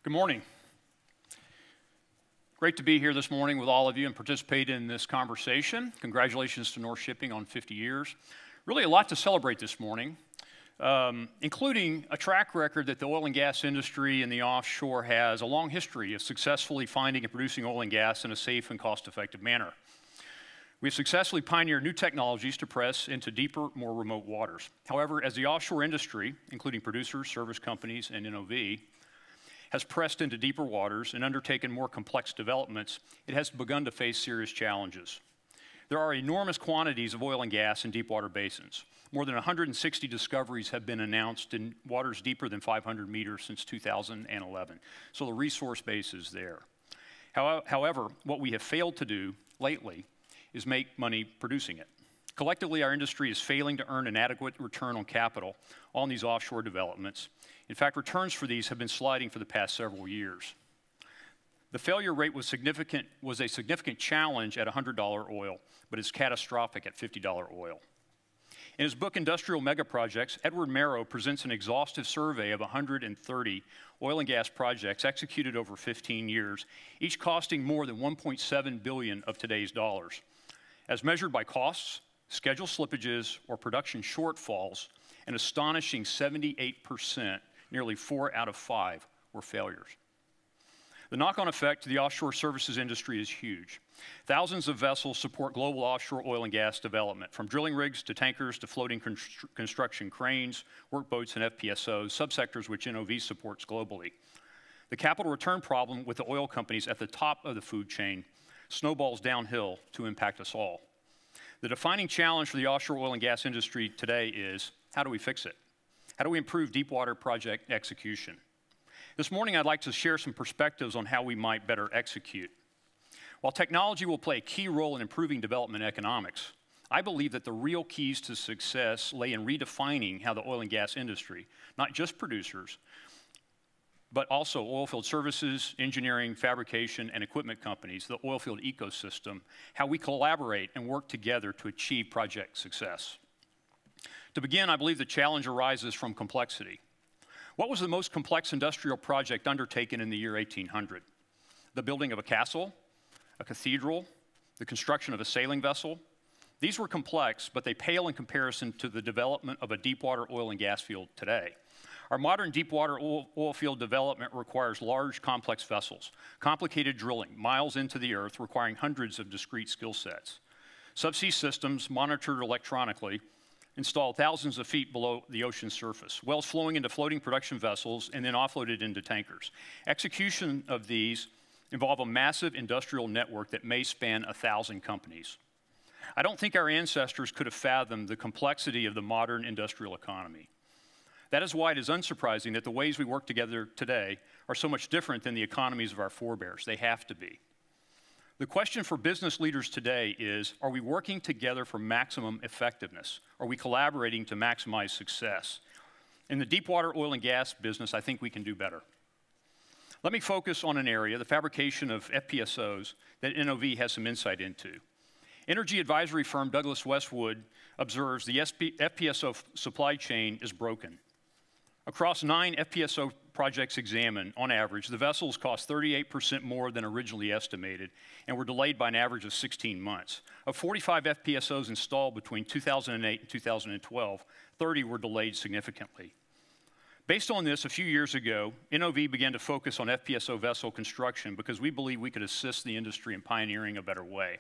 Good morning. Great to be here this morning with all of you and participate in this conversation. Congratulations to North Shipping on 50 years. Really a lot to celebrate this morning, including a track record that the oil and gas industry and the offshore has a long history of successfully finding and producing oil and gas in a safe and cost-effective manner. We've successfully pioneered new technologies to press into deeper, more remote waters. However, as the offshore industry, including producers, service companies, and NOV, has pressed into deeper waters and undertaken more complex developments, it has begun to face serious challenges. There are enormous quantities of oil and gas in deepwater basins. More than 160 discoveries have been announced in waters deeper than 500 meters since 2011. So the resource base is there. However, what we have failed to do lately is make money producing it. Collectively, our industry is failing to earn an adequate return on capital on these offshore developments. In fact, returns for these have been sliding for the past several years. The failure rate was a significant challenge at $100 oil, but it's catastrophic at $50 oil. In his book, Industrial Megaprojects, Edward Merrow presents an exhaustive survey of 130 oil and gas projects executed over 15 years, each costing more than $1.7 billion of today's dollars. As measured by costs, schedule slippages, or production shortfalls, an astonishing 78%, nearly 4 out of 5, were failures. The knock-on effect to the offshore services industry is huge. Thousands of vessels support global offshore oil and gas development, from drilling rigs to tankers to floating construction cranes, workboats, and FPSOs, subsectors which NOV supports globally. The capital return problem with the oil companies at the top of the food chain snowballs downhill to impact us all. The defining challenge for the offshore oil and gas industry today is, how do we fix it? How do we improve deepwater project execution? This morning, I'd like to share some perspectives on how we might better execute. While technology will play a key role in improving development economics, I believe that the real keys to success lay in redefining how the oil and gas industry, not just producers, but also oilfield services, engineering, fabrication, and equipment companies, the oilfield ecosystem, how we collaborate and work together to achieve project success. To begin, I believe the challenge arises from complexity. What was the most complex industrial project undertaken in the year 1800? The building of a castle, a cathedral, the construction of a sailing vessel? These were complex, but they pale in comparison to the development of a deepwater oil and gas field today. Our modern deepwater oil field development requires large, complex vessels, complicated drilling, miles into the earth, requiring hundreds of discrete skill sets. Subsea systems, monitored electronically, installed thousands of feet below the ocean's surface, wells flowing into floating production vessels and then offloaded into tankers. Execution of these involve a massive industrial network that may span 1,000 companies. I don't think our ancestors could have fathomed the complexity of the modern industrial economy. That is why it is unsurprising that the ways we work together today are so much different than the economies of our forebears. They have to be. The question for business leaders today is, are we working together for maximum effectiveness? Are we collaborating to maximize success? In the deepwater oil and gas business, I think we can do better. Let me focus on an area, the fabrication of FPSOs, that NOV has some insight into. Energy advisory firm Douglas Westwood observes the FPSO supply chain is broken. Across 9 FPSO projects examined, on average, the vessels cost 38% more than originally estimated and were delayed by an average of 16 months. Of 45 FPSOs installed between 2008 and 2012, 30 were delayed significantly. Based on this, a few years ago, NOV began to focus on FPSO vessel construction because we believe we could assist the industry in pioneering a better way.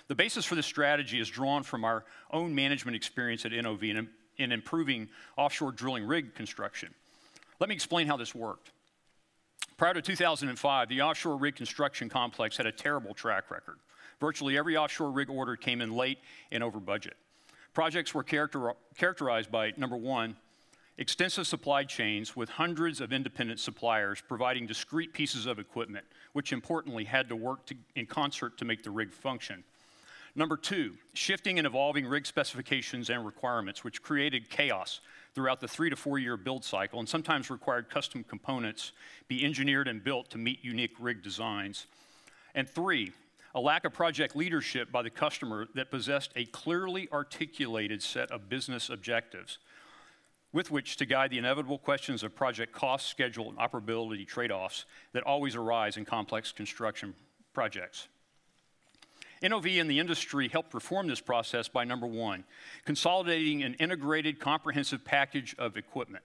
The basis for this strategy is drawn from our own management experience at NOV in improving offshore drilling rig construction. Let me explain how this worked. Prior to 2005, the offshore rig construction complex had a terrible track record. Virtually every offshore rig order came in late and over budget. Projects were characterized by, number one, extensive supply chains with hundreds of independent suppliers providing discrete pieces of equipment, which importantly had to work in concert to make the rig function. Number two, shifting and evolving rig specifications and requirements, which created chaos throughout the 3 to 4 year build cycle and sometimes required custom components be engineered and built to meet unique rig designs. And three, a lack of project leadership by the customer that possessed a clearly articulated set of business objectives. with which to guide the inevitable questions of project cost, schedule, and operability trade-offs that always arise in complex construction projects. NOV and the industry helped reform this process by, number one, consolidating an integrated, comprehensive package of equipment,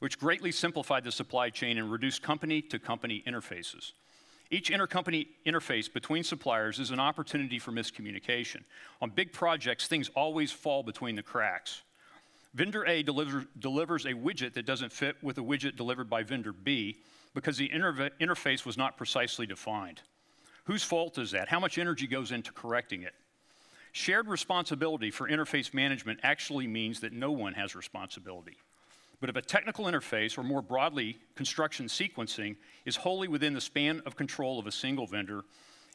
which greatly simplified the supply chain and reduced company-to-company interfaces. Each intercompany interface between suppliers is an opportunity for miscommunication. On big projects, things always fall between the cracks. Vendor A delivers a widget that doesn't fit with a widget delivered by vendor B because the interface was not precisely defined. Whose fault is that? How much energy goes into correcting it? Shared responsibility for interface management actually means that no one has responsibility. But if a technical interface, or more broadly, construction sequencing, is wholly within the span of control of a single vendor,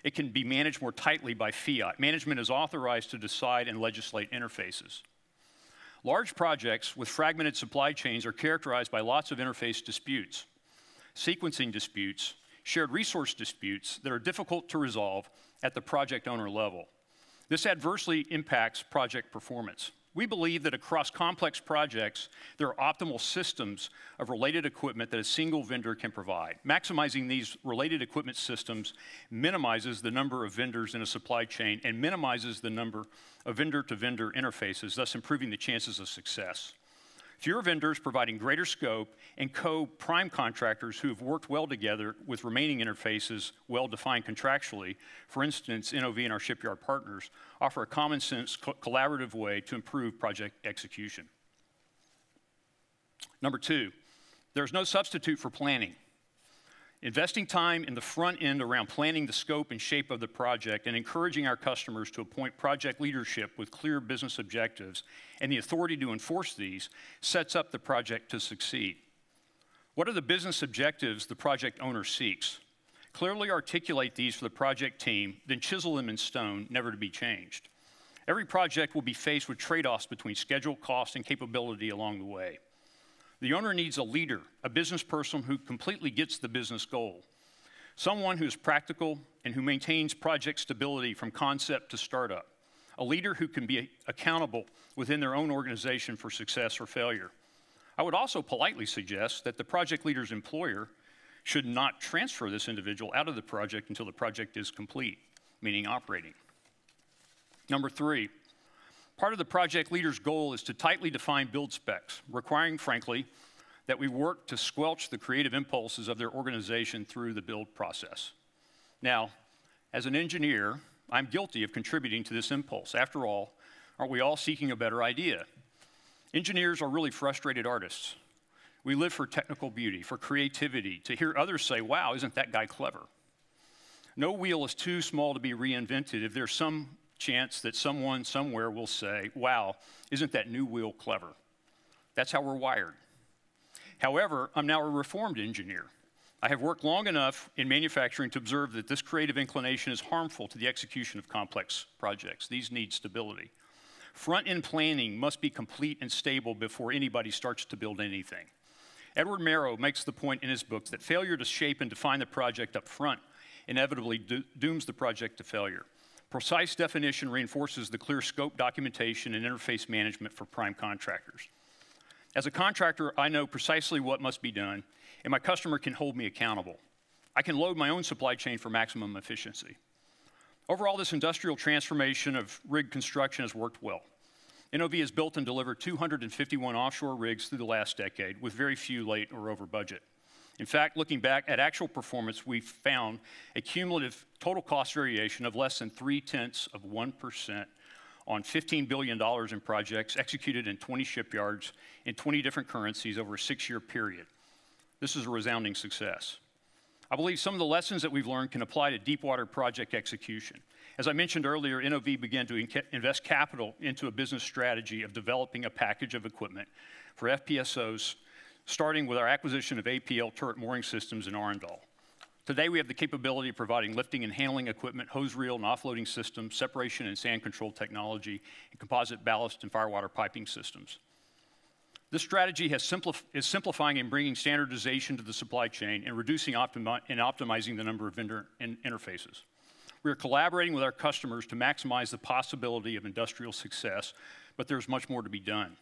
it can be managed more tightly by fiat. Management is authorized to decide and legislate interfaces. Large projects with fragmented supply chains are characterized by lots of interface disputes, sequencing disputes, shared resource disputes that are difficult to resolve at the project owner level. This adversely impacts project performance. We believe that across complex projects, there are optimal systems of related equipment that a single vendor can provide. Maximizing these related equipment systems minimizes the number of vendors in a supply chain and minimizes the number of vendor-to-vendor interfaces, thus improving the chances of success. Fewer vendors providing greater scope and co-prime contractors who have worked well together with remaining interfaces well defined contractually, for instance, NOV and our shipyard partners, offer a common sense collaborative way to improve project execution. Number two, there's no substitute for planning. Investing time in the front end around planning the scope and shape of the project and encouraging our customers to appoint project leadership with clear business objectives and the authority to enforce these sets up the project to succeed. What are the business objectives the project owner seeks? Clearly articulate these for the project team, then chisel them in stone, never to be changed. Every project will be faced with trade-offs between schedule, cost, and capability along the way. The owner needs a leader, a business person who completely gets the business goal, someone who is practical and who maintains project stability from concept to startup, a leader who can be accountable within their own organization for success or failure. I would also politely suggest that the project leader's employer should not transfer this individual out of the project until the project is complete, meaning operating. Number three, part of the project leader's goal is to tightly define build specs, requiring, frankly, that we work to squelch the creative impulses of their organization through the build process. Now, as an engineer, I'm guilty of contributing to this impulse. After all, aren't we all seeking a better idea? Engineers are really frustrated artists. We live for technical beauty, for creativity, to hear others say, wow, isn't that guy clever? No wheel is too small to be reinvented if there's some chance that someone somewhere will say, wow, isn't that new wheel clever? That's how we're wired. However, I'm now a reformed engineer. I have worked long enough in manufacturing to observe that this creative inclination is harmful to the execution of complex projects. These need stability. Front-end planning must be complete and stable before anybody starts to build anything. Edward Merrow makes the point in his book that failure to shape and define the project up front inevitably dooms the project to failure. Precise definition reinforces the clear scope documentation and interface management for prime contractors. As a contractor, I know precisely what must be done, and my customer can hold me accountable. I can load my own supply chain for maximum efficiency. Overall, this industrial transformation of rig construction has worked well. NOV has built and delivered 251 offshore rigs through the last decade, with very few late or over budget. In fact, looking back at actual performance, we found a cumulative total cost variation of less than 0.3% on $15 billion in projects executed in 20 shipyards in 20 different currencies over a 6-year period. This is a resounding success. I believe some of the lessons that we've learned can apply to deepwater project execution. As I mentioned earlier, NOV began to invest capital into a business strategy of developing a package of equipment for FPSOs, starting with our acquisition of APL turret mooring systems in Arendal. Today, we have the capability of providing lifting and handling equipment, hose reel and offloading systems, separation and sand control technology, and composite ballast and firewater piping systems. This strategy is simplifying and bringing standardization to the supply chain and reducing and optimizing the number of vendor interfaces. We are collaborating with our customers to maximize the possibility of industrial success, but there's much more to be done.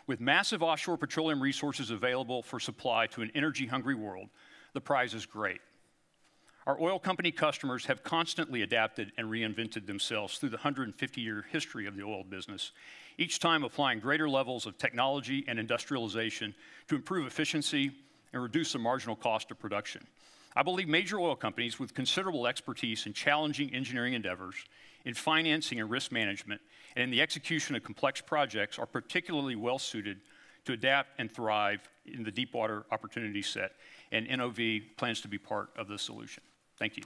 With massive offshore petroleum resources available for supply to an energy-hungry world, the prize is great. Our oil company customers have constantly adapted and reinvented themselves through the 150-year history of the oil business, each time applying greater levels of technology and industrialization to improve efficiency and reduce the marginal cost of production. I believe major oil companies with considerable expertise in challenging engineering endeavors, in financing and risk management, and in the execution of complex projects are particularly well suited to adapt and thrive in the deepwater opportunity set, and NOV plans to be part of the solution. Thank you.